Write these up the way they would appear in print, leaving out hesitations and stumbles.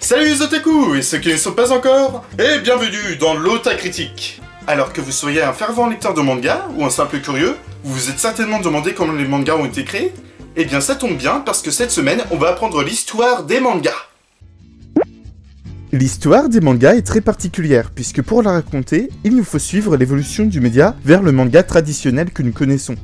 Salut les otaku et ceux qui ne sont pas encore, et bienvenue dans l'Ota Critique. Alors que vous soyez un fervent lecteur de manga ou un simple curieux, vous vous êtes certainement demandé comment les mangas ont été créés. Eh bien ça tombe bien parce que cette semaine, on va apprendre l'histoire des mangas. L'histoire des mangas est très particulière, puisque pour la raconter, il nous faut suivre l'évolution du média vers le manga traditionnel que nous connaissons.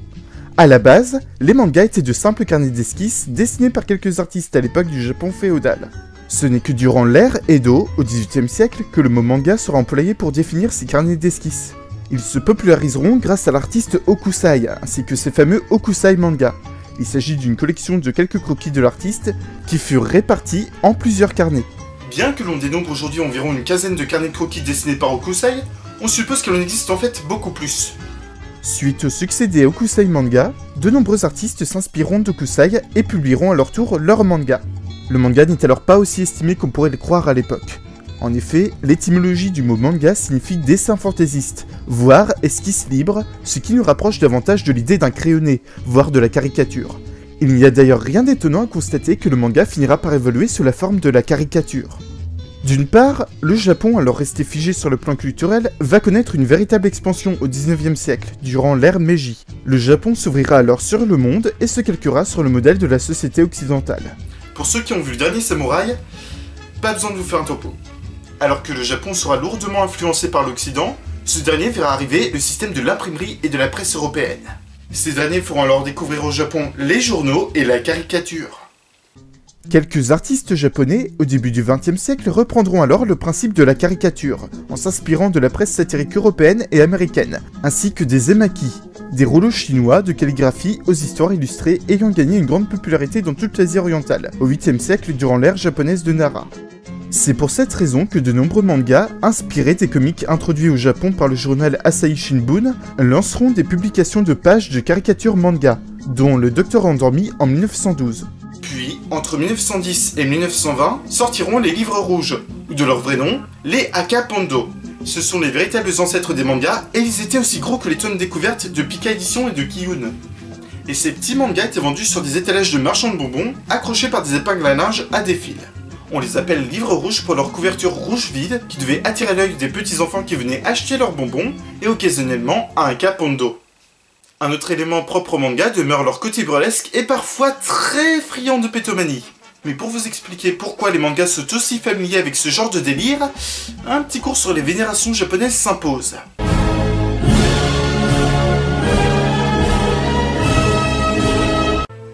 A la base, les mangas étaient de simples carnets d'esquisses dessinés par quelques artistes à l'époque du Japon féodal. Ce n'est que durant l'ère Edo, au XVIIIe siècle, que le mot manga sera employé pour définir ces carnets d'esquisses. Ils se populariseront grâce à l'artiste Hokusai, ainsi que ses fameux Hokusai manga. Il s'agit d'une collection de quelques croquis de l'artiste qui furent répartis en plusieurs carnets. Bien que l'on dénombre aujourd'hui environ une quinzaine de carnets de croquis dessinés par Hokusai, on suppose qu'il en existe en fait beaucoup plus. Suite au succès des Hokusai manga, de nombreux artistes s'inspireront d'Hokusai et publieront à leur tour leurs mangas. Le manga n'est alors pas aussi estimé qu'on pourrait le croire à l'époque. En effet, l'étymologie du mot manga signifie dessin fantaisiste, voire esquisse libre, ce qui nous rapproche davantage de l'idée d'un crayonné, voire de la caricature. Il n'y a d'ailleurs rien d'étonnant à constater que le manga finira par évoluer sous la forme de la caricature. D'une part, le Japon, alors resté figé sur le plan culturel, va connaître une véritable expansion au XIXe siècle, durant l'ère Meiji. Le Japon s'ouvrira alors sur le monde et se calquera sur le modèle de la société occidentale. Pour ceux qui ont vu le dernier Samouraï, pas besoin de vous faire un topo. Alors que le Japon sera lourdement influencé par l'Occident, ce dernier verra arriver le système de l'imprimerie et de la presse européenne. Ces derniers feront alors découvrir au Japon les journaux et la caricature. Quelques artistes japonais, au début du XXe siècle, reprendront alors le principe de la caricature, en s'inspirant de la presse satirique européenne et américaine, ainsi que des emaki, des rouleaux chinois de calligraphie aux histoires illustrées ayant gagné une grande popularité dans toute l'Asie orientale, au 8e siècle durant l'ère japonaise de Nara. C'est pour cette raison que de nombreux mangas, inspirés des comics introduits au Japon par le journal Asahi Shimbun, lanceront des publications de pages de caricatures manga, dont Le Docteur Endormi en 1912. Puis, entre 1910 et 1920, sortiront les livres rouges, ou de leur vrai nom, les Akapondo. Ce sont les véritables ancêtres des mangas, et ils étaient aussi gros que les tomes découvertes de Pika Edition et de Kiyun. Et ces petits mangas étaient vendus sur des étalages de marchands de bonbons, accrochés par des épingles à linge à des fils. On les appelle livres rouges pour leur couverture rouge vide, qui devait attirer l'œil des petits enfants qui venaient acheter leurs bonbons, et occasionnellement un Akapondo. Un autre élément propre au manga demeure leur côté burlesque et parfois très friand de pétomanie. Mais pour vous expliquer pourquoi les mangas sont aussi familiers avec ce genre de délire, un petit cours sur les vénérations japonaises s'impose.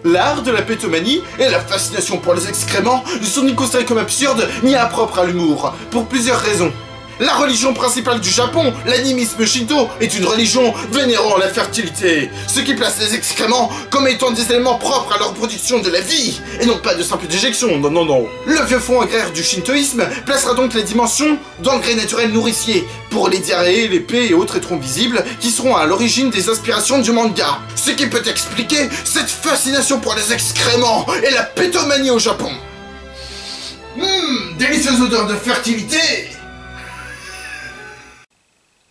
L'art de la pétomanie et la fascination pour les excréments ne sont ni considérés comme absurdes ni impropres à l'humour, pour plusieurs raisons. La religion principale du Japon, l'animisme shinto, est une religion vénérant la fertilité, ce qui place les excréments comme étant des éléments propres à leur production de la vie, et non pas de simples déjections, non. Le vieux fond agraire du shintoïsme placera donc la dimension d'engrais naturels nourriciers, pour les diarrhées, les plaies et autres étrons visibles, qui seront à l'origine des inspirations du manga. Ce qui peut expliquer cette fascination pour les excréments et la pétomanie au Japon. Délicieuse odeur de fertilité.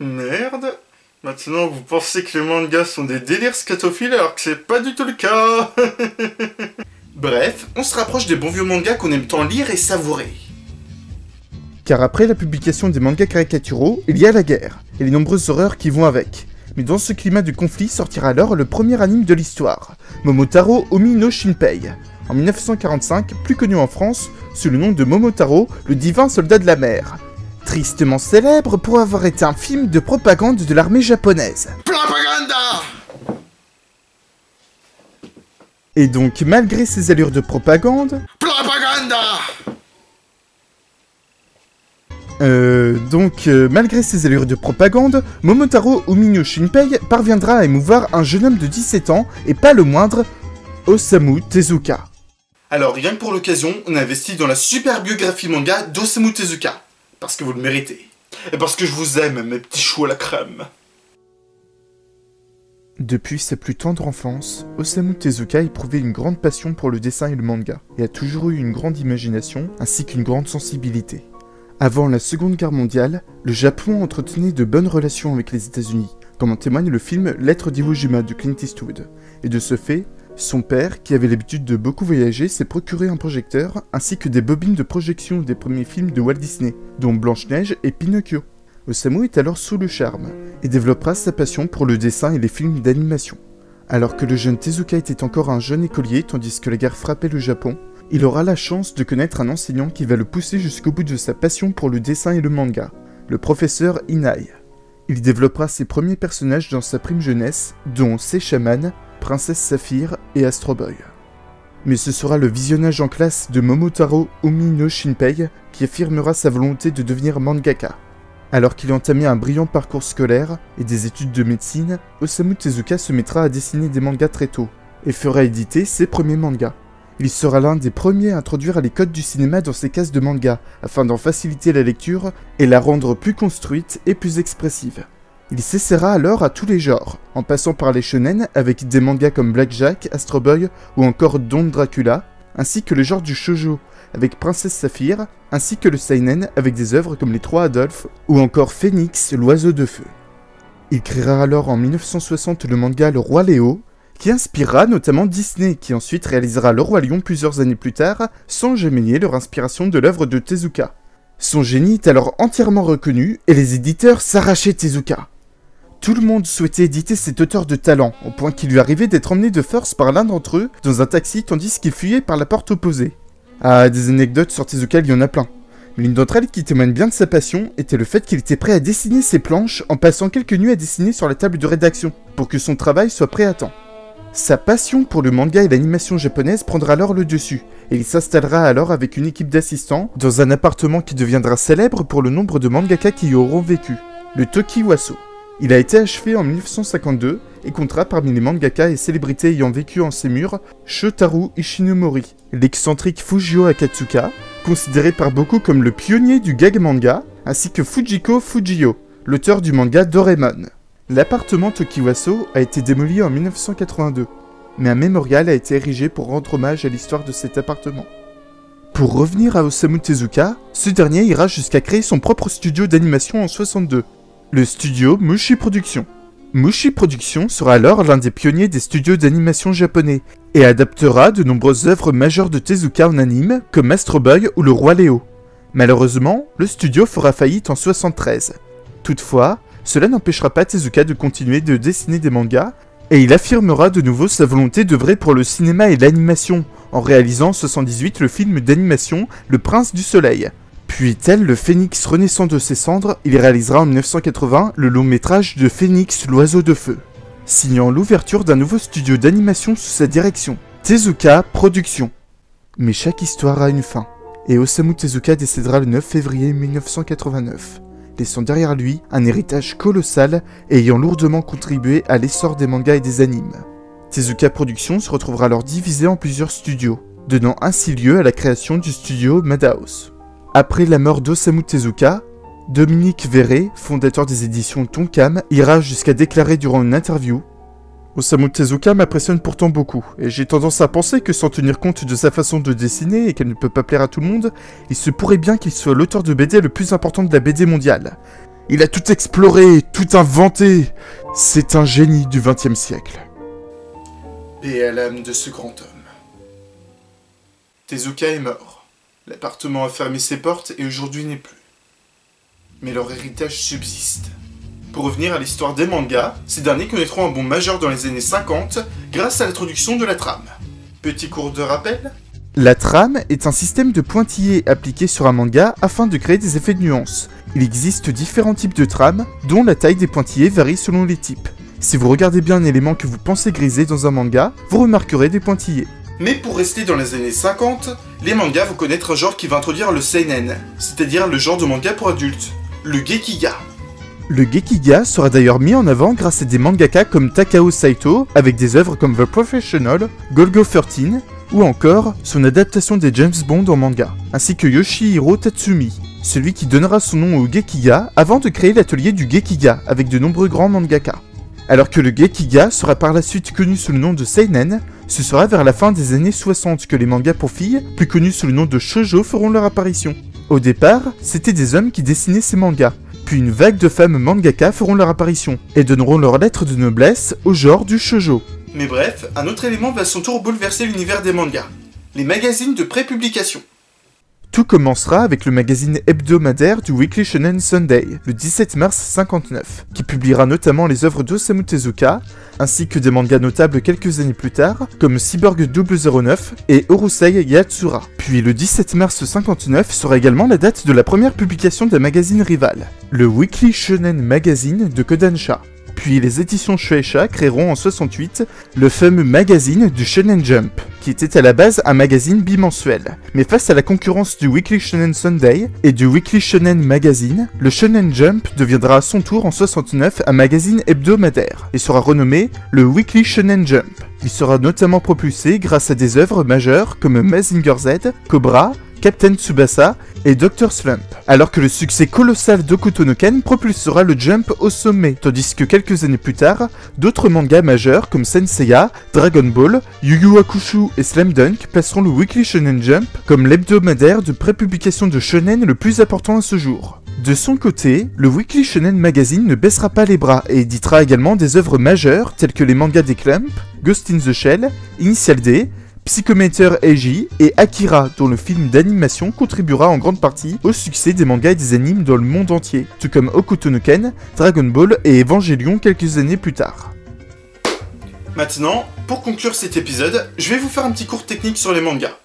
Merde, maintenant vous pensez que les mangas sont des délires scatophiles alors que c'est pas du tout le cas. Bref, on se rapproche des bons vieux mangas qu'on aime tant lire et savourer. Car après la publication des mangas caricaturaux, il y a la guerre, et les nombreuses horreurs qui vont avec. Mais dans ce climat de conflit sortira alors le premier anime de l'histoire, Momotaro Omi no Shinpei, en 1945, plus connu en France sous le nom de Momotaro, le divin soldat de la mer. Tristement célèbre pour avoir été un film de propagande de l'armée japonaise. Propaganda! Et donc, malgré ses allures de propagande... malgré ses allures de propagande, Momotaro Omi no Shinpei parviendra à émouvoir un jeune homme de 17 ans, et pas le moindre, Osamu Tezuka. Alors, rien que pour l'occasion, on a investi dans la super biographie manga d'Osamu Tezuka. Parce que vous le méritez. Et parce que je vous aime, mes petits choux à la crème. Depuis sa plus tendre enfance, Osamu Tezuka éprouvait une grande passion pour le dessin et le manga, et a toujours eu une grande imagination, ainsi qu'une grande sensibilité. Avant la Seconde Guerre mondiale, le Japon entretenait de bonnes relations avec les États-Unis, comme en témoigne le film Lettre d'Iwo Jima de Clint Eastwood, et de ce fait, Son père, qui avait l'habitude de beaucoup voyager, s'est procuré un projecteur ainsi que des bobines de projection des premiers films de Walt Disney, dont Blanche-Neige et Pinocchio. Osamu est alors sous le charme et développera sa passion pour le dessin et les films d'animation. Alors que le jeune Tezuka était encore un jeune écolier tandis que la guerre frappait le Japon, il aura la chance de connaître un enseignant qui va le pousser jusqu'au bout de sa passion pour le dessin et le manga, le professeur Inai. Il développera ses premiers personnages dans sa prime jeunesse, dont Seishaman, Princesse Saphir et Astro Boy. Mais ce sera le visionnage en classe de Momotaro Umi no Shinpei qui affirmera sa volonté de devenir mangaka. Alors qu'il entamait un brillant parcours scolaire et des études de médecine, Osamu Tezuka se mettra à dessiner des mangas très tôt, et fera éditer ses premiers mangas. Il sera l'un des premiers à introduire les codes du cinéma dans ses cases de manga, afin d'en faciliter la lecture et la rendre plus construite et plus expressive. Il s'essaiera alors à tous les genres, en passant par les shonen avec des mangas comme Blackjack, Astro Boy ou encore Don Dracula, ainsi que le genre du shoujo avec Princesse Saphir, ainsi que le seinen avec des œuvres comme Les Trois Adolphes ou encore Phoenix, l'oiseau de feu. Il créera alors en 1960 le manga Le Roi Léo, qui inspirera notamment Disney, qui ensuite réalisera Le Roi Lion plusieurs années plus tard, sans jamais nier leur inspiration de l'œuvre de Tezuka. Son génie est alors entièrement reconnu et les éditeurs s'arrachaient Tezuka. Tout le monde souhaitait éditer cet auteur de talent, au point qu'il lui arrivait d'être emmené de force par l'un d'entre eux dans un taxi tandis qu'il fuyait par la porte opposée. Ah, des anecdotes sur Tezuka, il y en a plein. Mais l'une d'entre elles qui témoigne bien de sa passion était le fait qu'il était prêt à dessiner ses planches en passant quelques nuits à dessiner sur la table de rédaction, pour que son travail soit prêt à temps. Sa passion pour le manga et l'animation japonaise prendra alors le dessus, et il s'installera alors avec une équipe d'assistants dans un appartement qui deviendra célèbre pour le nombre de mangaka qui y auront vécu, le Tokiwaso. Il a été achevé en 1952 et comptera parmi les mangaka et célébrités ayant vécu en ses murs Shotaro Ishinomori, l'excentrique Fujio Akatsuka, considéré par beaucoup comme le pionnier du gag manga, ainsi que Fujiko Fujio, l'auteur du manga Doraemon. L'appartement Tokiwaso a été démoli en 1982, mais un mémorial a été érigé pour rendre hommage à l'histoire de cet appartement. Pour revenir à Osamu Tezuka, ce dernier ira jusqu'à créer son propre studio d'animation en 1962, le studio Mushi Productions. Mushi Productions sera alors l'un des pionniers des studios d'animation japonais, et adaptera de nombreuses œuvres majeures de Tezuka en anime, comme Astro Boy ou Le Roi Léo. Malheureusement, le studio fera faillite en 1973. Toutefois, cela n'empêchera pas Tezuka de continuer de dessiner des mangas, et il affirmera de nouveau sa volonté d'œuvrer pour le cinéma et l'animation, en réalisant en 1978 le film d'animation Le Prince du Soleil. Puis, tel le phénix renaissant de ses cendres, il réalisera en 1980 le long métrage de Phoenix, l'oiseau de feu, signant l'ouverture d'un nouveau studio d'animation sous sa direction, Tezuka Productions. Mais chaque histoire a une fin, et Osamu Tezuka décédera le 9 février 1989, laissant derrière lui un héritage colossal et ayant lourdement contribué à l'essor des mangas et des animes. Tezuka Productions se retrouvera alors divisé en plusieurs studios, donnant ainsi lieu à la création du studio Madhouse. Après la mort d'Osamu Tezuka, Dominique Verret, fondateur des éditions Tonkam, ira jusqu'à déclarer durant une interview « Osamu Tezuka m'impressionne pourtant beaucoup, et j'ai tendance à penser que sans tenir compte de sa façon de dessiner et qu'elle ne peut pas plaire à tout le monde, il se pourrait bien qu'il soit l'auteur de BD le plus important de la BD mondiale. Il a tout exploré, tout inventé. C'est un génie du XXe siècle. » Paix à l'âme de ce grand homme. Tezuka est mort. L'appartement a fermé ses portes et aujourd'hui n'est plus. Mais leur héritage subsiste. Pour revenir à l'histoire des mangas, ces derniers connaîtront un bond majeur dans les années 50 grâce à l'introduction de la trame. Petit cours de rappel. La trame est un système de pointillés appliqué sur un manga afin de créer des effets de nuances. Il existe différents types de trames, dont la taille des pointillés varie selon les types. Si vous regardez bien un élément que vous pensez grisé dans un manga, vous remarquerez des pointillés. Mais pour rester dans les années 50, les mangas vont connaître un genre qui va introduire le seinen, c'est-à-dire le genre de manga pour adultes, le gekiga. Le gekiga sera d'ailleurs mis en avant grâce à des mangaka comme Takao Saito, avec des œuvres comme The Professional, Golgo 13, ou encore son adaptation des James Bond en manga, ainsi que Yoshihiro Tatsumi, celui qui donnera son nom au gekiga avant de créer l'atelier du gekiga avec de nombreux grands mangaka. Alors que le gekiga sera par la suite connu sous le nom de seinen, ce sera vers la fin des années 60 que les mangas pour filles, plus connus sous le nom de shoujo, feront leur apparition. Au départ, c'était des hommes qui dessinaient ces mangas, puis une vague de femmes mangaka feront leur apparition, et donneront leur lettre de noblesse au genre du shoujo. Mais bref, un autre élément va à son tour bouleverser l'univers des mangas. Les magazines de pré-publication. Tout commencera avec le magazine hebdomadaire du Weekly Shonen Sunday, le 17 mars 59, qui publiera notamment les œuvres d'Osamu Tezuka, ainsi que des mangas notables quelques années plus tard, comme Cyborg 009 et Urusei Yatsura. Puis le 17 mars 59 sera également la date de la première publication d'un magazine rival, le Weekly Shonen Magazine de Kodansha. Puis les éditions Shueisha créeront en 68 le fameux magazine du Shonen Jump, qui était à la base un magazine bimensuel. Mais face à la concurrence du Weekly Shonen Sunday et du Weekly Shonen Magazine, le Shonen Jump deviendra à son tour en 69 un magazine hebdomadaire et sera renommé le Weekly Shonen Jump. Il sera notamment propulsé grâce à des œuvres majeures comme Mazinger Z, Cobra, Captain Tsubasa et Dr. Slump, alors que le succès colossal d'Hokuto no Ken propulsera le Jump au sommet, tandis que quelques années plus tard, d'autres mangas majeurs comme Senseiya, Dragon Ball, Yu Yu Hakusho et Slam Dunk passeront le Weekly Shonen Jump comme l'hebdomadaire de pré-publication de shonen le plus important à ce jour. De son côté, le Weekly Shonen Magazine ne baissera pas les bras et éditera également des œuvres majeures telles que les mangas des Clamp, Ghost in the Shell, Initial D, Psychometer Eiji et Akira, dont le film d'animation contribuera en grande partie au succès des mangas et des animes dans le monde entier, tout comme Hokuto no Ken, Dragon Ball et Evangelion quelques années plus tard. Maintenant, pour conclure cet épisode, je vais vous faire un petit cours technique sur les mangas.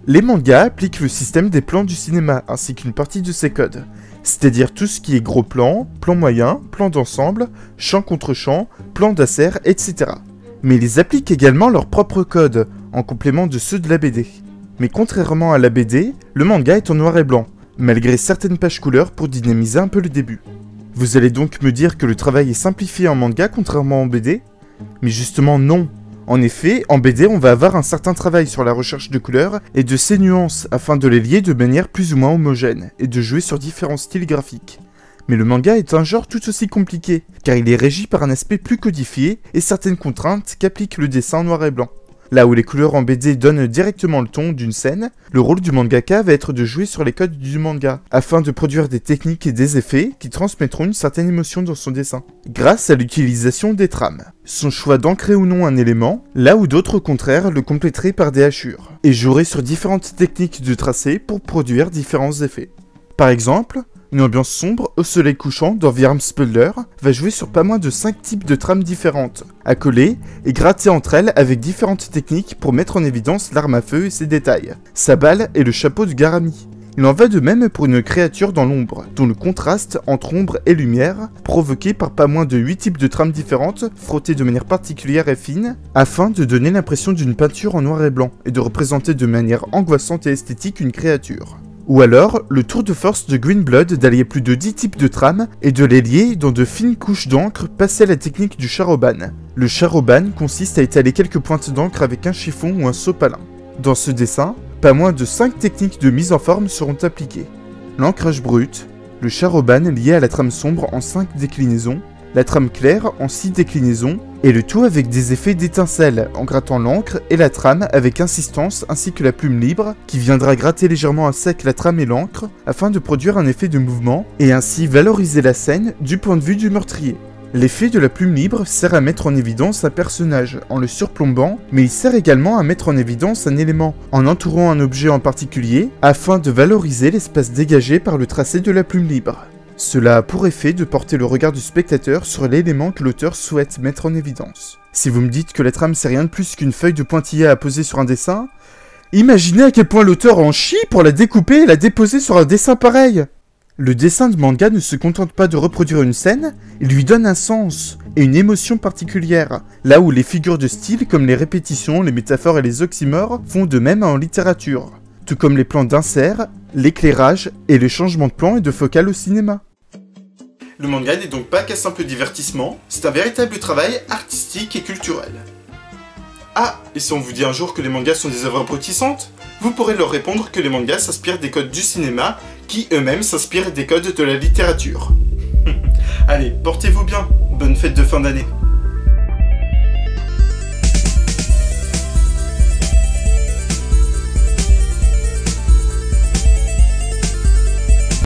Les mangas appliquent le système des plans du cinéma, ainsi qu'une partie de ses codes, c'est-à-dire tout ce qui est gros plan, plan moyen, plan d'ensemble, champ contre champ, plan d'acer, etc. Mais ils appliquent également leurs propres codes, en complément de ceux de la BD. Mais contrairement à la BD, le manga est en noir et blanc, malgré certaines pages couleurs pour dynamiser un peu le début. Vous allez donc me dire que le travail est simplifié en manga contrairement en BD ? Mais justement non. En effet, en BD, on va avoir un certain travail sur la recherche de couleurs et de ces nuances afin de les lier de manière plus ou moins homogène et de jouer sur différents styles graphiques. Mais le manga est un genre tout aussi compliqué, car il est régi par un aspect plus codifié et certaines contraintes qu'applique le dessin en noir et blanc. Là où les couleurs en BD donnent directement le ton d'une scène, le rôle du mangaka va être de jouer sur les codes du manga, afin de produire des techniques et des effets qui transmettront une certaine émotion dans son dessin, grâce à l'utilisation des trames. Son choix d'ancrer ou non un élément, là où d'autres au contraire le compléteraient par des hachures, et joueraient sur différentes techniques de tracé pour produire différents effets. Par exemple, une ambiance sombre au soleil couchant dans The Armspelder va jouer sur pas moins de 5 types de trames différentes, accolées et grattées entre elles avec différentes techniques pour mettre en évidence l'arme à feu et ses détails, sa balle et le chapeau de Garami. Il en va de même pour une créature dans l'ombre, dont le contraste entre ombre et lumière, provoqué par pas moins de 8 types de trames différentes, frottées de manière particulière et fine, afin de donner l'impression d'une peinture en noir et blanc, et de représenter de manière angoissante et esthétique une créature. Ou alors, le tour de force de Green Blood d'allier plus de 10 types de trames et de les lier dans de fines couches d'encre passées à la technique du charoban. Le charoban consiste à étaler quelques pointes d'encre avec un chiffon ou un sopalin. Dans ce dessin, pas moins de 5 techniques de mise en forme seront appliquées. L'ancrage brut, le charoban lié à la trame sombre en 5 déclinaisons, la trame claire en 6 déclinaisons, et le tout avec des effets d'étincelles, en grattant l'encre et la trame avec insistance ainsi que la plume libre, qui viendra gratter légèrement à sec la trame et l'encre, afin de produire un effet de mouvement, et ainsi valoriser la scène du point de vue du meurtrier. L'effet de la plume libre sert à mettre en évidence un personnage, en le surplombant, mais il sert également à mettre en évidence un élément, en entourant un objet en particulier, afin de valoriser l'espace dégagé par le tracé de la plume libre. Cela a pour effet de porter le regard du spectateur sur l'élément que l'auteur souhaite mettre en évidence. Si vous me dites que la trame c'est rien de plus qu'une feuille de pointillé à poser sur un dessin, imaginez à quel point l'auteur en chie pour la découper et la déposer sur un dessin pareil. Le dessin de manga ne se contente pas de reproduire une scène, il lui donne un sens et une émotion particulière, là où les figures de style comme les répétitions, les métaphores et les oxymores font de même en littérature, tout comme les plans d'insert, l'éclairage et le changement de plan et de focale au cinéma. Le manga n'est donc pas qu'un simple divertissement, c'est un véritable travail artistique et culturel. Ah, et si on vous dit un jour que les mangas sont des œuvres abrutissantes, vous pourrez leur répondre que les mangas s'inspirent des codes du cinéma, qui eux-mêmes s'inspirent des codes de la littérature. Allez, portez-vous bien, bonne fête de fin d'année.